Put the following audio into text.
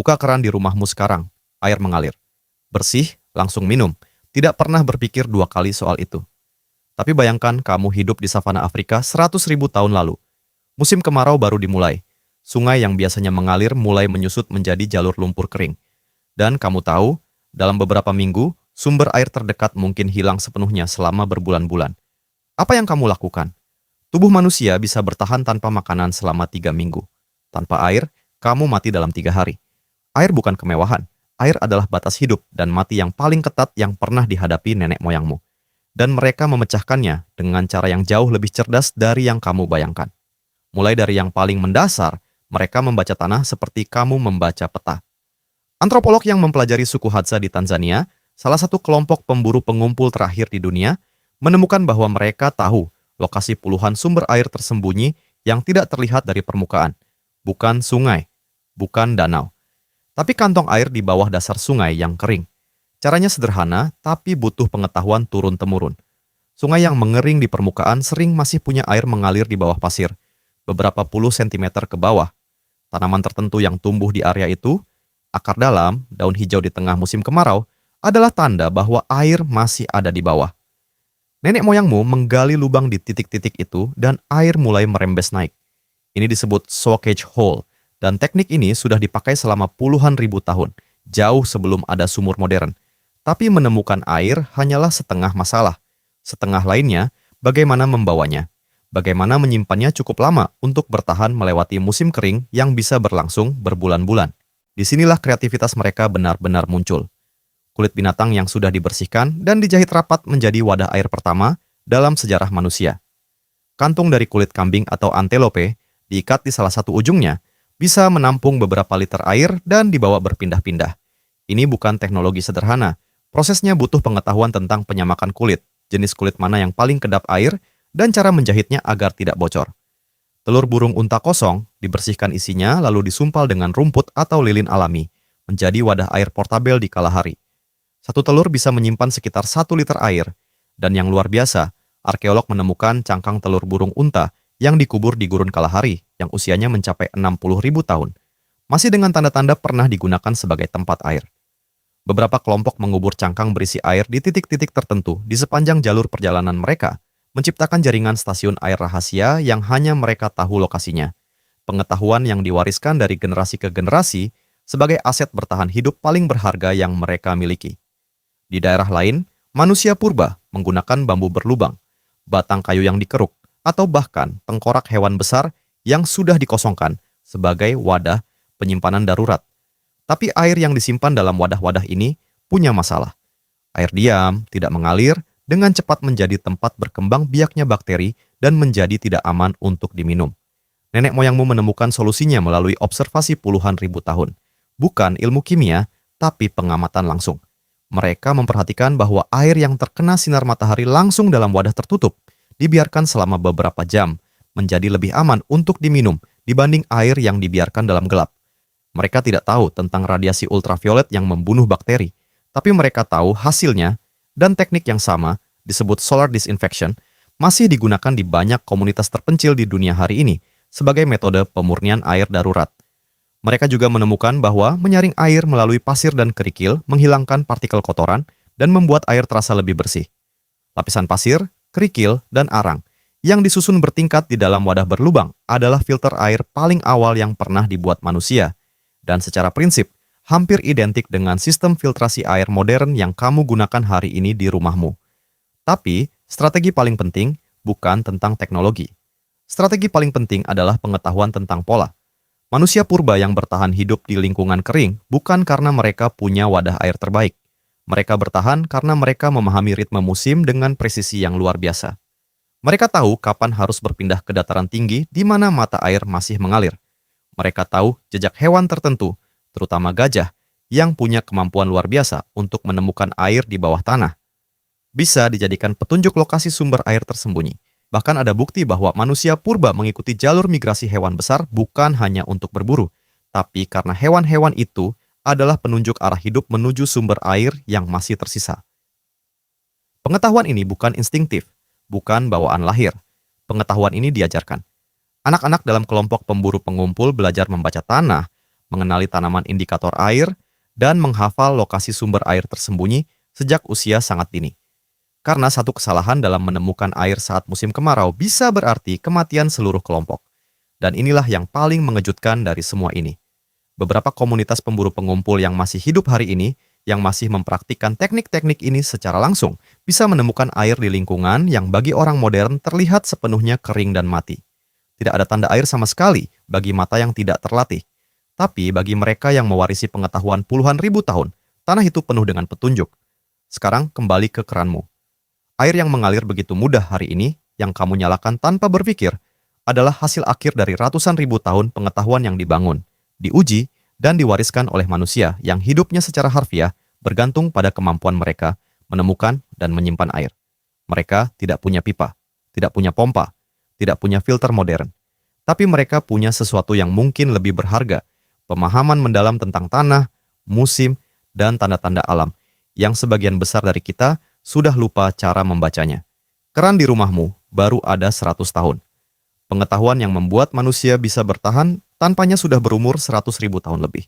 Buka keran di rumahmu sekarang, air mengalir. Bersih, langsung minum. Tidak pernah berpikir dua kali soal itu. Tapi bayangkan kamu hidup di savana Afrika 100.000 tahun lalu. Musim kemarau baru dimulai. Sungai yang biasanya mengalir mulai menyusut menjadi jalur lumpur kering. Dan kamu tahu, dalam beberapa minggu, sumber air terdekat mungkin hilang sepenuhnya selama berbulan-bulan. Apa yang kamu lakukan? Tubuh manusia bisa bertahan tanpa makanan selama 3 minggu. Tanpa air, kamu mati dalam 3 hari. Air bukan kemewahan. Air adalah batas hidup dan mati yang paling ketat yang pernah dihadapi nenek moyangmu. Dan mereka memecahkannya dengan cara yang jauh lebih cerdas dari yang kamu bayangkan. Mulai dari yang paling mendasar, mereka membaca tanah seperti kamu membaca peta. Antropolog yang mempelajari suku Hadza di Tanzania, salah satu kelompok pemburu pengumpul terakhir di dunia, menemukan bahwa mereka tahu lokasi puluhan sumber air tersembunyi yang tidak terlihat dari permukaan. Bukan sungai, bukan danau, tapi kantong air di bawah dasar sungai yang kering. Caranya sederhana, tapi butuh pengetahuan turun-temurun. Sungai yang mengering di permukaan sering masih punya air mengalir di bawah pasir, beberapa puluh sentimeter ke bawah. Tanaman tertentu yang tumbuh di area itu, akar dalam, daun hijau di tengah musim kemarau, adalah tanda bahwa air masih ada di bawah. Nenek moyangmu menggali lubang di titik-titik itu dan air mulai merembes naik. Ini disebut soakage hole, dan teknik ini sudah dipakai selama puluhan ribu tahun, jauh sebelum ada sumur modern. Tapi menemukan air hanyalah setengah masalah. Setengah lainnya, bagaimana membawanya. Bagaimana menyimpannya cukup lama untuk bertahan melewati musim kering yang bisa berlangsung berbulan-bulan. Disinilah kreativitas mereka benar-benar muncul. Kulit binatang yang sudah dibersihkan dan dijahit rapat menjadi wadah air pertama dalam sejarah manusia. Kantung dari kulit kambing atau antelope diikat di salah satu ujungnya, bisa menampung beberapa liter air dan dibawa berpindah-pindah. Ini bukan teknologi sederhana. Prosesnya butuh pengetahuan tentang penyamakan kulit, jenis kulit mana yang paling kedap air, dan cara menjahitnya agar tidak bocor. Telur burung unta kosong dibersihkan isinya lalu disumpal dengan rumput atau lilin alami, menjadi wadah air portabel di kala hari. Satu telur bisa menyimpan sekitar 1 liter air, dan yang luar biasa, arkeolog menemukan cangkang telur burung unta yang dikubur di gurun Kalahari yang usianya mencapai 60.000 tahun, masih dengan tanda-tanda pernah digunakan sebagai tempat air. Beberapa kelompok mengubur cangkang berisi air di titik-titik tertentu di sepanjang jalur perjalanan mereka, menciptakan jaringan stasiun air rahasia yang hanya mereka tahu lokasinya. Pengetahuan yang diwariskan dari generasi ke generasi sebagai aset bertahan hidup paling berharga yang mereka miliki. Di daerah lain, manusia purba menggunakan bambu berlubang, batang kayu yang dikeruk, atau bahkan tengkorak hewan besar yang sudah dikosongkan sebagai wadah penyimpanan darurat. Tapi air yang disimpan dalam wadah-wadah ini punya masalah. Air diam, tidak mengalir, dengan cepat menjadi tempat berkembang biaknya bakteri dan menjadi tidak aman untuk diminum. Nenek moyangmu menemukan solusinya melalui observasi puluhan ribu tahun. Bukan ilmu kimia, tapi pengamatan langsung. Mereka memperhatikan bahwa air yang terkena sinar matahari langsung dalam wadah tertutup, dibiarkan selama beberapa jam, menjadi lebih aman untuk diminum dibanding air yang dibiarkan dalam gelap. Mereka tidak tahu tentang radiasi ultraviolet yang membunuh bakteri, tapi mereka tahu hasilnya, dan teknik yang sama, disebut solar disinfection, masih digunakan di banyak komunitas terpencil di dunia hari ini sebagai metode pemurnian air darurat. Mereka juga menemukan bahwa menyaring air melalui pasir dan kerikil menghilangkan partikel kotoran dan membuat air terasa lebih bersih. Lapisan pasir, kerikil, dan arang yang disusun bertingkat di dalam wadah berlubang adalah filter air paling awal yang pernah dibuat manusia, dan secara prinsip hampir identik dengan sistem filtrasi air modern yang kamu gunakan hari ini di rumahmu. Tapi, strategi paling penting bukan tentang teknologi. Strategi paling penting adalah pengetahuan tentang pola. Manusia purba yang bertahan hidup di lingkungan kering bukan karena mereka punya wadah air terbaik. Mereka bertahan karena mereka memahami ritme musim dengan presisi yang luar biasa. Mereka tahu kapan harus berpindah ke dataran tinggi di mana mata air masih mengalir. Mereka tahu jejak hewan tertentu, terutama gajah, yang punya kemampuan luar biasa untuk menemukan air di bawah tanah. Bisa dijadikan petunjuk lokasi sumber air tersembunyi. Bahkan ada bukti bahwa manusia purba mengikuti jalur migrasi hewan besar bukan hanya untuk berburu, tapi karena hewan-hewan itu adalah penunjuk arah hidup menuju sumber air yang masih tersisa. Pengetahuan ini bukan instingtif, bukan bawaan lahir. Pengetahuan ini diajarkan. Anak-anak dalam kelompok pemburu pengumpul belajar membaca tanah, mengenali tanaman indikator air, dan menghafal lokasi sumber air tersembunyi sejak usia sangat dini. Karena satu kesalahan dalam menemukan air saat musim kemarau bisa berarti kematian seluruh kelompok. Dan inilah yang paling mengejutkan dari semua ini. Beberapa komunitas pemburu pengumpul yang masih hidup hari ini, yang masih mempraktikkan teknik-teknik ini secara langsung, bisa menemukan air di lingkungan yang bagi orang modern terlihat sepenuhnya kering dan mati. Tidak ada tanda air sama sekali bagi mata yang tidak terlatih. Tapi bagi mereka yang mewarisi pengetahuan puluhan ribu tahun, tanah itu penuh dengan petunjuk. Sekarang kembali ke keranmu. Air yang mengalir begitu mudah hari ini, yang kamu nyalakan tanpa berpikir, adalah hasil akhir dari ratusan ribu tahun pengetahuan yang dibangun, diuji, dan diwariskan oleh manusia yang hidupnya secara harfiah bergantung pada kemampuan mereka menemukan dan menyimpan air. Mereka tidak punya pipa, tidak punya pompa, tidak punya filter modern. Tapi mereka punya sesuatu yang mungkin lebih berharga, pemahaman mendalam tentang tanah, musim, dan tanda-tanda alam, yang sebagian besar dari kita sudah lupa cara membacanya. Keran di rumahmu baru ada 100 tahun. Pengetahuan yang membuat manusia bisa bertahan tanpanya sudah berumur 100.000 tahun lebih.